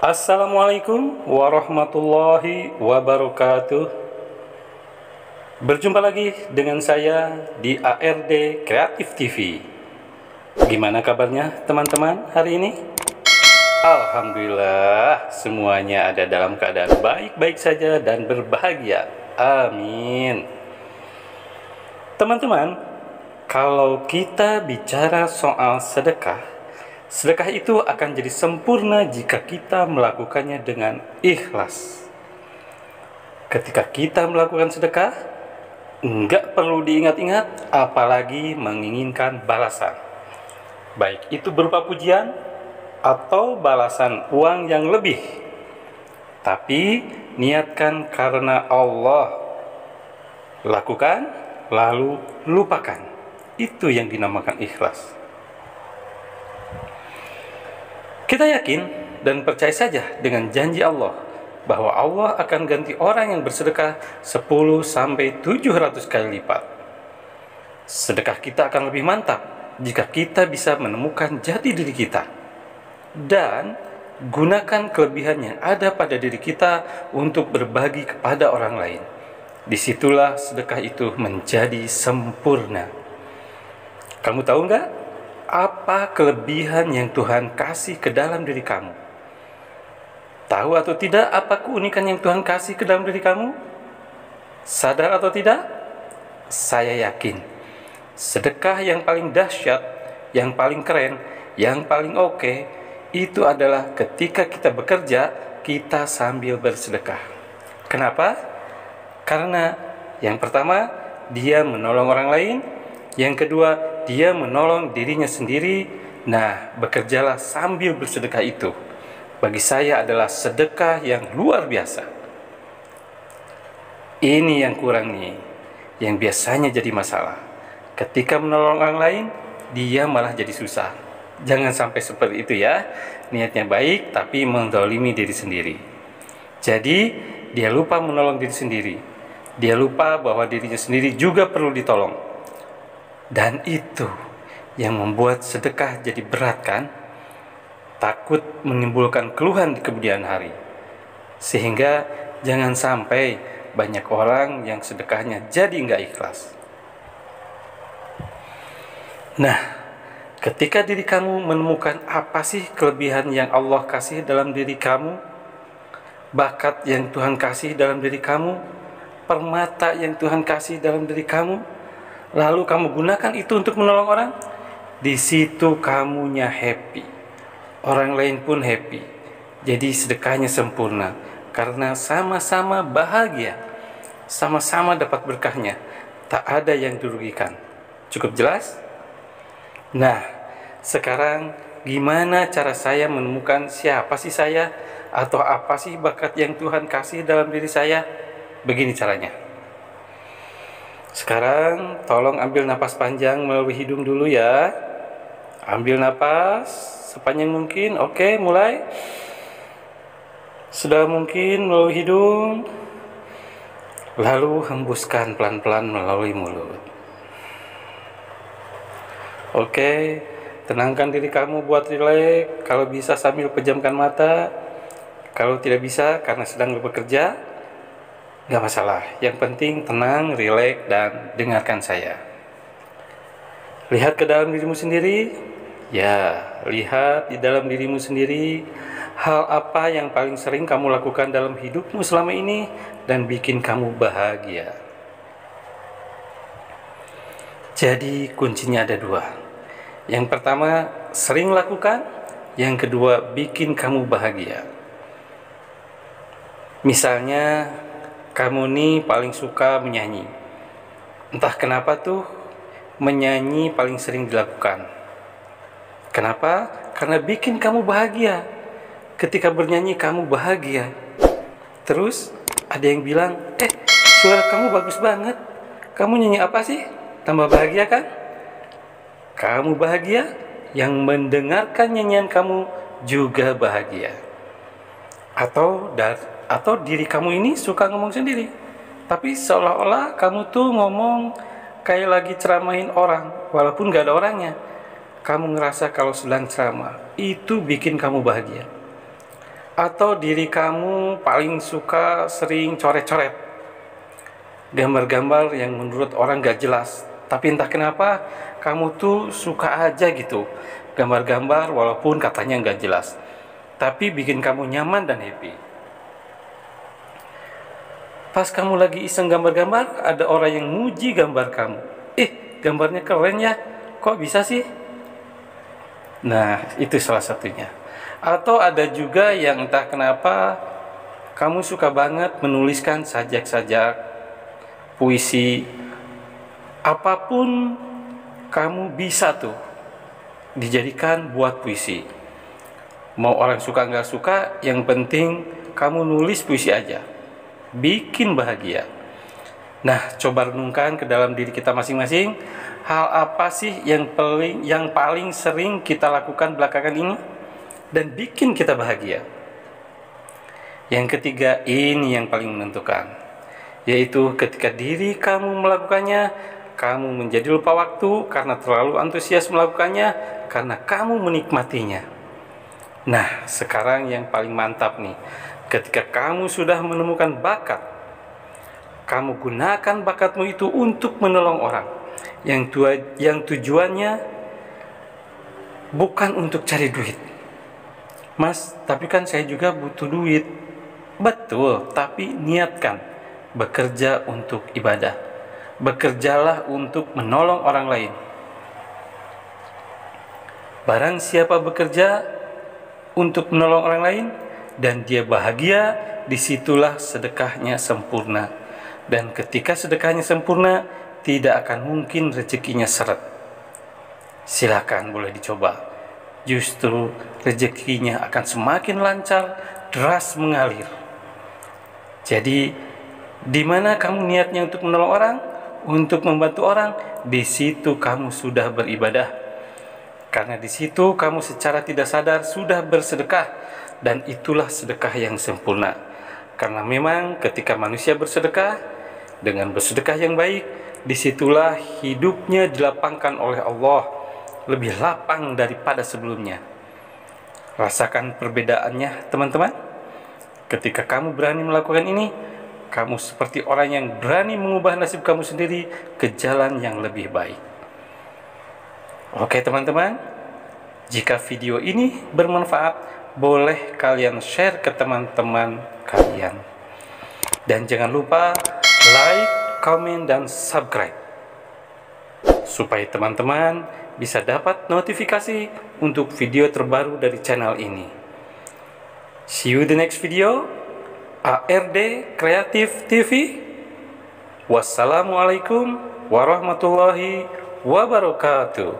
Assalamualaikum warahmatullahi wabarakatuh. Berjumpa lagi dengan saya di ARD Kreatif TV. Gimana kabarnya teman-teman hari ini? Alhamdulillah semuanya ada dalam keadaan baik-baik saja dan berbahagia. Amin. Teman-teman, kalau kita bicara soal sedekah, sedekah itu akan jadi sempurna jika kita melakukannya dengan ikhlas. Ketika kita melakukan sedekah, enggak perlu diingat-ingat, apalagi menginginkan balasan. Baik itu berupa pujian atau balasan uang yang lebih. Tapi niatkan karena Allah. Lakukan, lalu lupakan. Itu yang dinamakan ikhlas. Kita yakin dan percaya saja dengan janji Allah bahwa Allah akan ganti orang yang bersedekah 10-700 kali lipat. Sedekah kita akan lebih mantap jika kita bisa menemukan jati diri kita dan gunakan kelebihan yang ada pada diri kita untuk berbagi kepada orang lain. Disitulah sedekah itu menjadi sempurna. Kamu tahu nggak? Apa kelebihan yang Tuhan kasih ke dalam diri kamu? Tahu atau tidak apa keunikan yang Tuhan kasih ke dalam diri kamu? Sadar atau tidak? Saya yakin sedekah yang paling dahsyat, yang paling keren, yang paling oke, itu adalah ketika kita bekerja, kita sambil bersedekah. Kenapa? Karena yang pertama, dia menolong orang lain. Yang kedua, dia menolong dirinya sendiri. Nah, bekerjalah sambil bersedekah itu, bagi saya adalah sedekah yang luar biasa. Ini yang kurang nih, yang biasanya jadi masalah. Ketika menolong orang lain, dia malah jadi susah. Jangan sampai seperti itu ya. Niatnya baik, tapi menzalimi diri sendiri. Jadi, dia lupa menolong diri sendiri. Dia lupa bahwa dirinya sendiri juga perlu ditolong. Dan itu yang membuat sedekah jadi berat kan? Takut menimbulkan keluhan di kemudian hari. Sehingga jangan sampai banyak orang yang sedekahnya jadi nggak ikhlas. Nah, ketika diri kamu menemukan apa sih kelebihan yang Allah kasih dalam diri kamu, bakat yang Tuhan kasih dalam diri kamu, permata yang Tuhan kasih dalam diri kamu, lalu kamu gunakan itu untuk menolong orang, di situ kamunya happy, orang lain pun happy. Jadi sedekahnya sempurna karena sama-sama bahagia, sama-sama dapat berkahnya, tak ada yang dirugikan. Cukup jelas? Nah, sekarang gimana cara saya menemukan siapa sih saya, atau apa sih bakat yang Tuhan kasih dalam diri saya? Begini caranya. Sekarang tolong ambil napas panjang melalui hidung dulu ya. Ambil napas sepanjang mungkin. Oke, mulai. Sudah mungkin melalui hidung. Lalu hembuskan pelan-pelan melalui mulut. Oke, tenangkan diri kamu buat rileks. Kalau bisa sambil pejamkan mata. Kalau tidak bisa karena sedang bekerja, gak masalah. Yang penting tenang, rileks, dan dengarkan saya. Lihat ke dalam dirimu sendiri. Ya, lihat di dalam dirimu sendiri. Hal apa yang paling sering kamu lakukan dalam hidupmu selama ini dan bikin kamu bahagia? Jadi kuncinya ada dua. Yang pertama, sering lakukan. Yang kedua, bikin kamu bahagia. Misalnya, kamu nih paling suka menyanyi. Entah kenapa tuh menyanyi paling sering dilakukan. Kenapa? Karena bikin kamu bahagia. Ketika bernyanyi kamu bahagia. Terus ada yang bilang, suara kamu bagus banget. Kamu nyanyi apa sih? Tambah bahagia kan? Kamu bahagia, yang mendengarkan nyanyian kamu juga bahagia. Atau diri kamu ini suka ngomong sendiri, tapi seolah-olah kamu tuh ngomong kayak lagi ceramahin orang, walaupun gak ada orangnya. Kamu ngerasa kalau sedang ceramah, itu bikin kamu bahagia. Atau diri kamu paling suka sering coret-coret gambar-gambar yang menurut orang gak jelas, tapi entah kenapa kamu tuh suka aja gitu gambar-gambar walaupun katanya gak jelas, tapi bikin kamu nyaman dan happy. Pas kamu lagi iseng gambar-gambar, ada orang yang muji gambar kamu. Gambarnya keren ya, kok bisa sih? Nah, itu salah satunya. Atau ada juga yang entah kenapa kamu suka banget menuliskan sajak-sajak, puisi, apapun kamu bisa tuh dijadikan buat puisi. Mau orang suka nggak suka, yang penting kamu nulis puisi aja, bikin bahagia. Nah, coba renungkan ke dalam diri kita masing-masing, hal apa sih yang paling sering kita lakukan belakangan ini dan bikin kita bahagia. Yang ketiga, ini yang paling menentukan, yaitu ketika diri kamu melakukannya, kamu menjadi lupa waktu karena terlalu antusias melakukannya, karena kamu menikmatinya. Nah, sekarang yang paling mantap nih, ketika kamu sudah menemukan bakat, kamu gunakan bakatmu itu untuk menolong orang yang tujuannya bukan untuk cari duit. Mas, tapi kan saya juga butuh duit. Betul, tapi niatkan bekerja untuk ibadah. Bekerjalah untuk menolong orang lain. Barang siapa bekerja untuk menolong orang lain dan dia bahagia, disitulah sedekahnya sempurna. Dan ketika sedekahnya sempurna, tidak akan mungkin rezekinya seret. Silakan boleh dicoba. Justru rezekinya akan semakin lancar, deras mengalir. Jadi, di mana kamu niatnya untuk menolong orang, untuk membantu orang, di situ kamu sudah beribadah. Karena di situ kamu secara tidak sadar sudah bersedekah, dan itulah sedekah yang sempurna. Karena memang ketika manusia bersedekah, dengan bersedekah yang baik, disitulah hidupnya dilapangkan oleh Allah, lebih lapang daripada sebelumnya. Rasakan perbedaannya, teman-teman. Ketika kamu berani melakukan ini, kamu seperti orang yang berani mengubah nasib kamu sendiri ke jalan yang lebih baik. Oke teman-teman, jika video ini bermanfaat, boleh kalian share ke teman-teman kalian. Dan jangan lupa like, komen, dan subscribe supaya teman-teman bisa dapat notifikasi untuk video terbaru dari channel ini. See you the next video. ARD Kreatif TV. Wassalamualaikum warahmatullahi wabarakatuh.